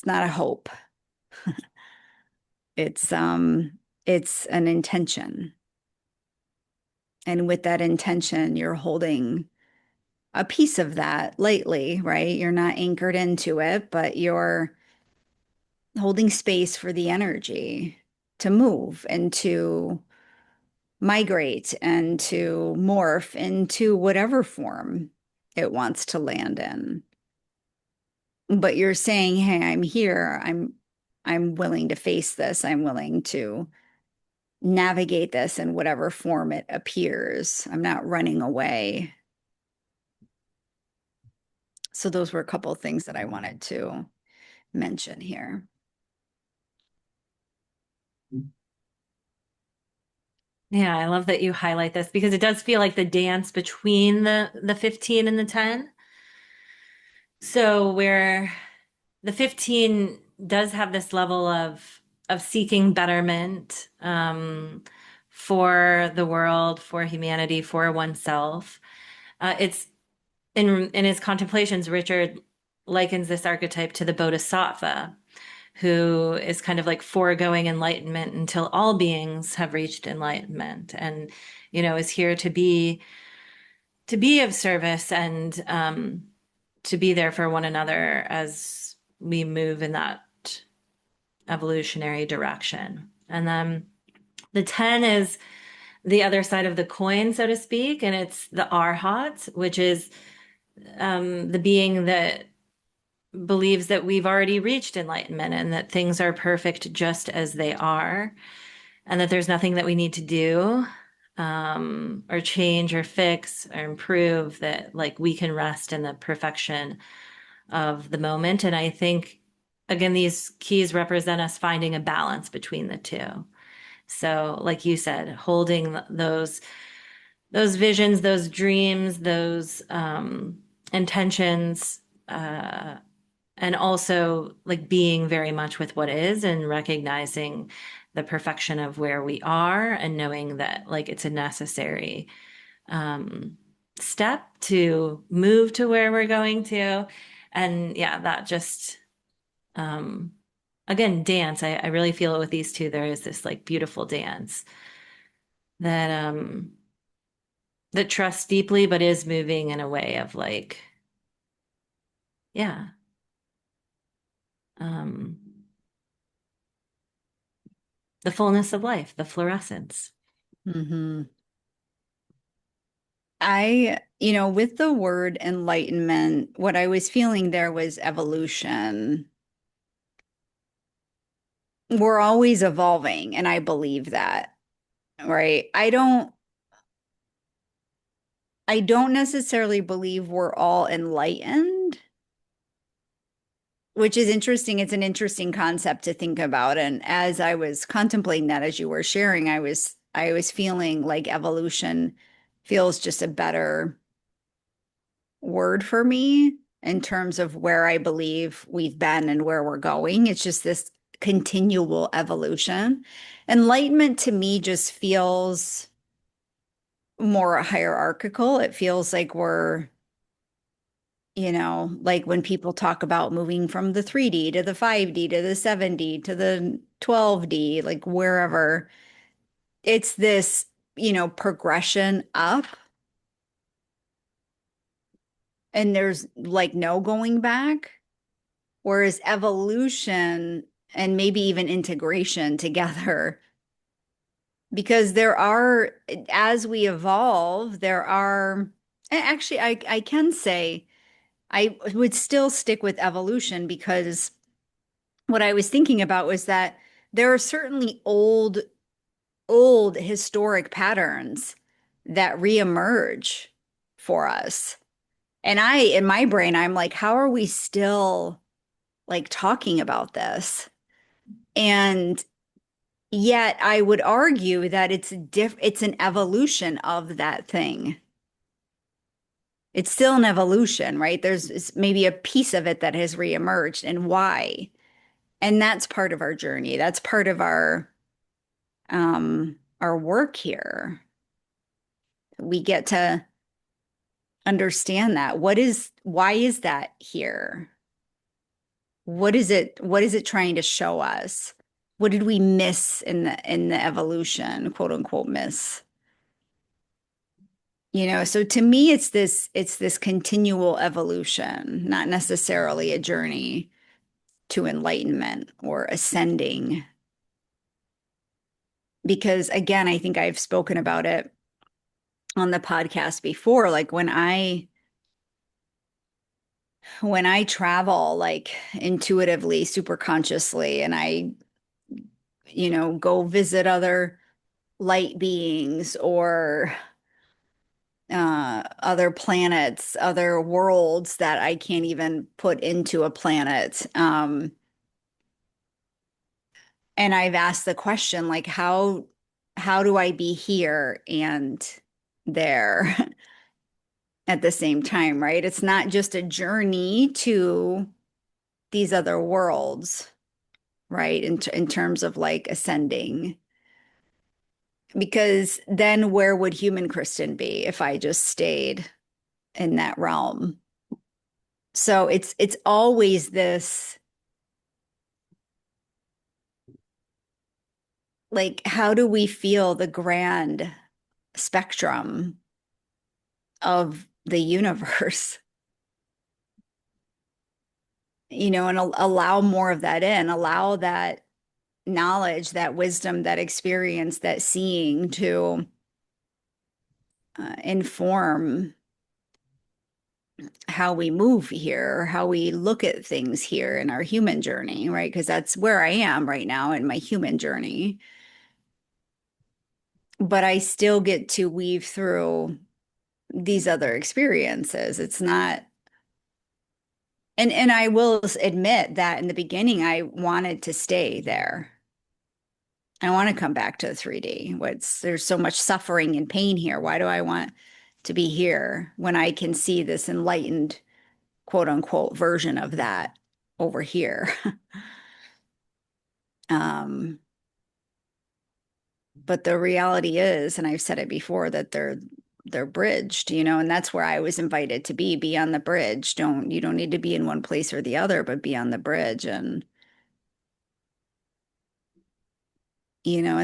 a hope. It's an intention. And with that intention, you're holding a piece of that lightly, right? You're not anchored into it, but you're holding space for the energy to move and to migrate and to morph into whatever form it wants to land in. But you're saying, "Hey, I'm here. I'm willing to face this. I'm willing to navigate this in whatever form it appears. I'm not running away." So those were a couple of things that I wanted to mention here. Yeah, I love that you highlight this because it does feel like the dance between the 15 and the 10. So where the 15 does have this level of seeking betterment for the world, for humanity, for oneself. It's in his contemplations, Richard likens this archetype to the bodhisattva, who is kind of like foregoing enlightenment until all beings have reached enlightenment, and is here to be of service and to be there for one another as we move in that evolutionary direction. And then the 10 is the other side of the coin, so to speak, and it's the arhat, which is the being that believes that we've already reached enlightenment and that things are perfect just as they are, and that there's nothing that we need to do or change or fix or improve, that like we can rest in the perfection of the moment. And I think, again, these keys represent us finding a balance between the two. So, like you said, holding those visions, those dreams, those intentions, and also like being very much with what is and recognizing the perfection of where we are and knowing that like it's a necessary step to move to where we're going to. And yeah, that just again, dance. I really feel it with these two. There is this like beautiful dance that that trusts deeply but is moving in a way of like, yeah. Um the fullness of life, the fluorescence. Mhm. With the word enlightenment, what I was feeling there was evolution. We're always evolving, and I believe that, right? I don't necessarily believe we're all enlightened, which is interesting. It's an interesting concept to think about. And as I was contemplating that, as you were sharing, I was feeling like evolution feels just a better word for me in terms of where I believe we've been and where we're going. It's just this continual evolution. Enlightenment to me just feels more hierarchical. It feels like like when people talk about moving from the 3D to the 5D to the 7D to the 12D, like wherever, it's this, progression up, and there's like no going back. Whereas evolution and maybe even integration together, because as we evolve, actually, I can say I would still stick with evolution, because what I was thinking about was that there are certainly old historic patterns that reemerge for us. And in my brain, I'm like, how are we still like talking about this? And yet I would argue that it's an evolution of that thing. It's still an evolution, right? There's maybe a piece of it that has reemerged, and why? And that's part of our journey. That's part of our work here. We get to understand that. Why is that here? What is it trying to show us? What did we miss in the evolution, quote unquote miss? So to me it's this continual evolution, not necessarily a journey to enlightenment or ascending. Because again, I think I've spoken about it on the podcast before, like when I travel like intuitively, super consciously, and I, go visit other light beings or other planets, other worlds that I can't even put into a planet. And I've asked the question, like, how do I be here and there at the same time, right? It's not just a journey to these other worlds, right? In terms of like ascending. Because then where would human Kristin be if I just stayed in that realm? So it's always this, like, how do we feel the grand spectrum of the universe? And allow more of that in, allow that knowledge, that wisdom, that experience, that seeing to inform how we move here, how we look at things here in our human journey, right? Because that's where I am right now in my human journey. But I still get to weave through these other experiences. It's not, and I will admit that in the beginning, I wanted to stay there. I want to come back to 3D. There's so much suffering and pain here. Why do I want to be here when I can see this enlightened, quote unquote, version of that over here? Um, but the reality is, and I've said it before, that they're bridged, and that's where I was invited to be on the bridge. You don't need to be in one place or the other, but be on the bridge. And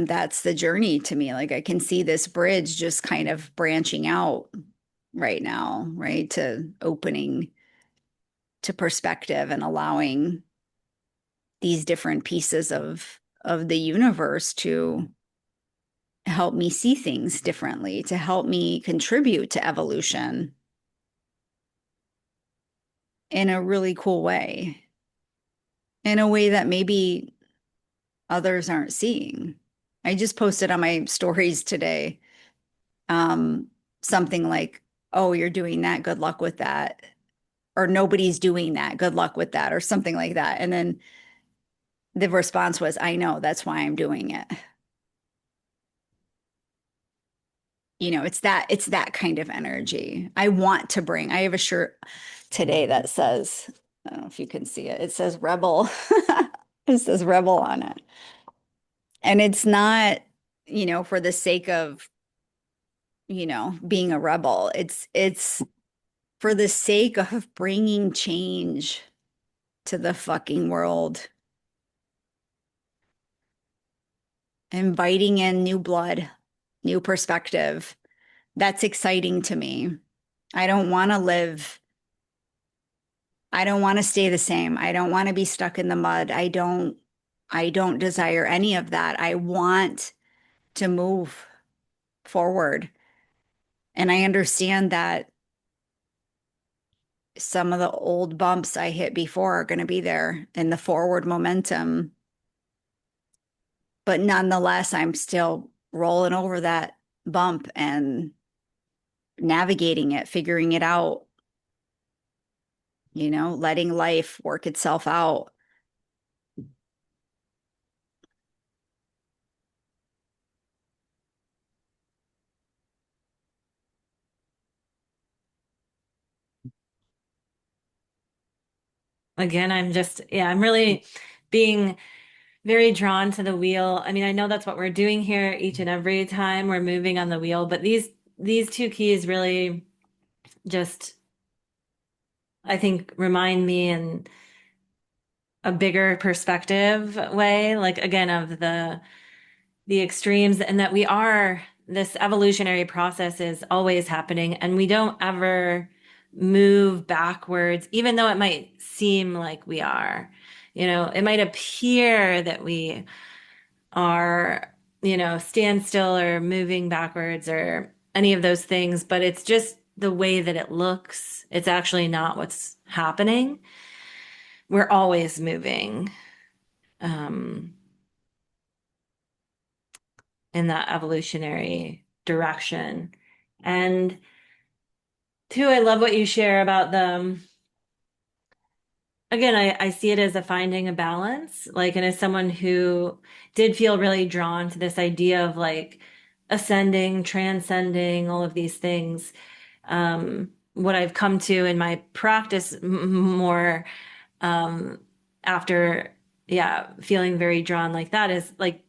that's the journey to me. Like I can see this bridge just kind of branching out right now, right? To opening to perspective and allowing these different pieces of the universe to help me see things differently, to help me contribute to evolution in a really cool way, in a way that maybe others aren't seeing. I just posted on my stories today, um, something like, oh, you're doing that, good luck with that. Or nobody's doing that, good luck with that, or something like that. And then the response was, I know, that's why I'm doing it. It's that kind of energy. I have a shirt today that says, I don't know if you can see it. It says rebel. It says rebel on it. And it's not, for the sake of, being a rebel. It's for the sake of bringing change to the fucking world, inviting in new blood, new perspective. That's exciting to me. I don't want to live, I don't want to stay the same. I don't want to be stuck in the mud. I don't desire any of that. I want to move forward. And I understand that some of the old bumps I hit before are going to be there in the forward momentum. But nonetheless, I'm still rolling over that bump and navigating it, figuring it out, letting life work itself out. Again, I'm really being very drawn to the wheel. I mean, I know that's what we're doing here each and every time we're moving on the wheel, but these two keys really just, I think, remind me in a bigger perspective way, like again, of the extremes, and that this evolutionary process is always happening, and we don't ever move backwards, even though it might seem like we are. It might appear that we are, stand still or moving backwards or any of those things, but it's just the way that it looks. It's actually not what's happening. We're always moving um, in that evolutionary direction. And two, I love what you share about them. Again, I see it as a finding a balance, like, and as someone who did feel really drawn to this idea of like ascending, transcending, all of these things. What I've come to in my practice more um, after, yeah, feeling very drawn like that is like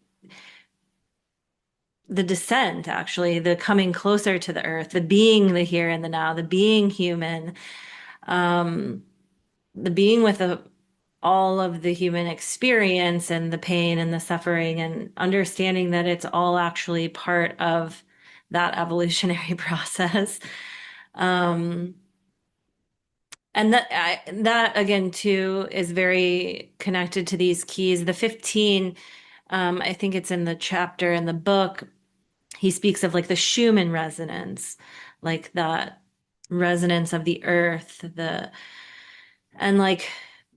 the descent, actually, the coming closer to the earth, the being the here and the now, the being human, um, the being with all of the human experience and the pain and the suffering, and understanding that it's all actually part of that evolutionary process. Um, and that again too is very connected to these keys. The 15, I think it's in the chapter in the book, he speaks of like the Schumann resonance, like that resonance of the earth, and like,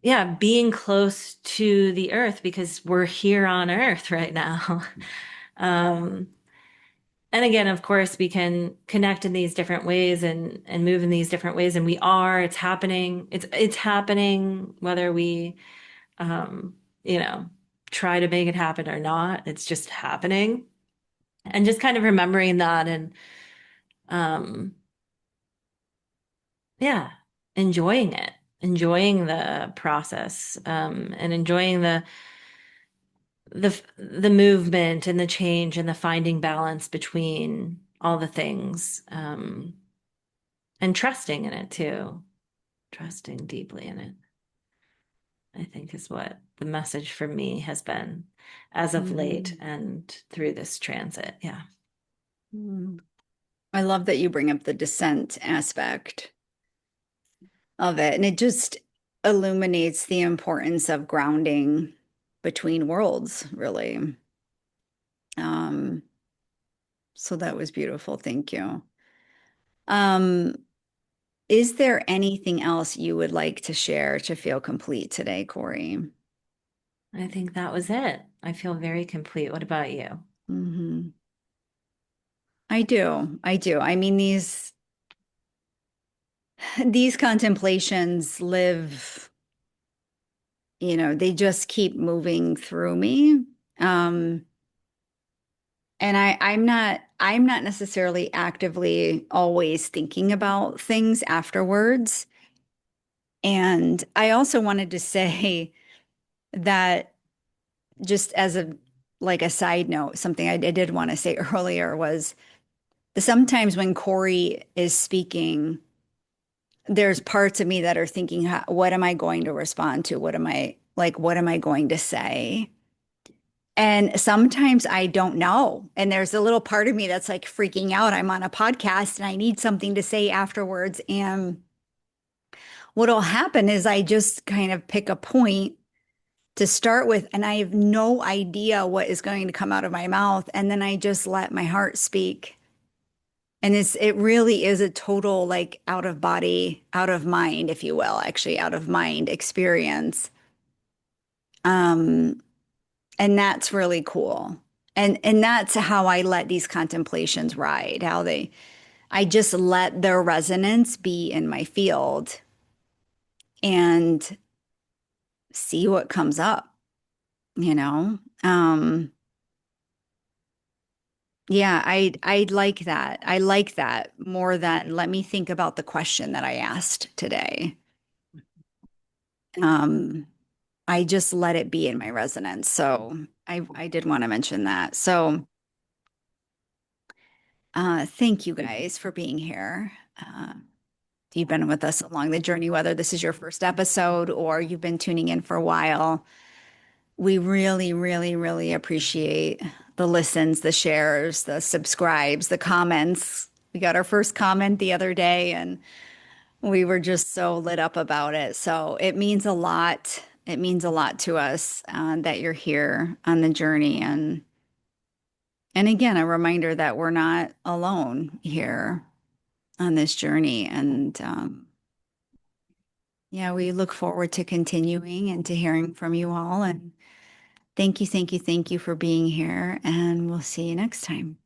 yeah, being close to the earth because we're here on earth right now. Um, and again, of course, we can connect in these different ways and move in these different ways, and it's happening. It's happening whether we um, you know, try to make it happen or not. It's just happening. And just kind of remembering that and um yeah, enjoying it, enjoying the process, and enjoying the movement and the change and the finding balance between all the things, and trusting in it too, trusting deeply in it, I think is what the message for me has been as of late Mhm. and through this transit. Yeah. Mhm. I love that you bring up the descent aspect of it. And it just illuminates the importance of grounding between worlds, really. Um, so that was beautiful. Thank you. Um, is there anything else you would like to share to feel complete today, Cori? I think that was it. I feel very complete. What about you? Hmm. I do. I do. I mean, these contemplations live, they just keep moving through me. Um, and I'm not necessarily actively always thinking about things afterwards. And I also wanted to say that just as a side note, something I did want to say earlier was that sometimes when Cori is speaking, there's parts of me that are thinking, what am I going to respond to? What am I going to say? And sometimes I don't know. And there's a little part of me that's like freaking out. I'm on a podcast and I need something to say afterwards. And what'll happen is I just kind of pick a point to start with, and I have no idea what is going to come out of my mouth. And then I just let my heart speak. And it really is a total like out of body, out of mind, if you will, actually out of mind experience. Um, and that's really cool. And that's how I let these contemplations ride, how they I just let their resonance be in my field and see what comes up, you know? Yeah, I like that. I like that more than let me think about the question that I asked today. Um, I just let it be in my resonance. So I did want to mention that. So thank you guys for being here. You've been with us along the journey, whether this is your first episode or you've been tuning in for a while. We really, really, really appreciate the listens, the shares, the subscribes, the comments. We got our first comment the other day and we were just so lit up about it. So it means a lot. It means a lot to us that you're here on the journey. And again, a reminder that we're not alone here on this journey. And yeah, we look forward to continuing and to hearing from you all. And thank you, thank you, thank you for being here. And we'll see you next time.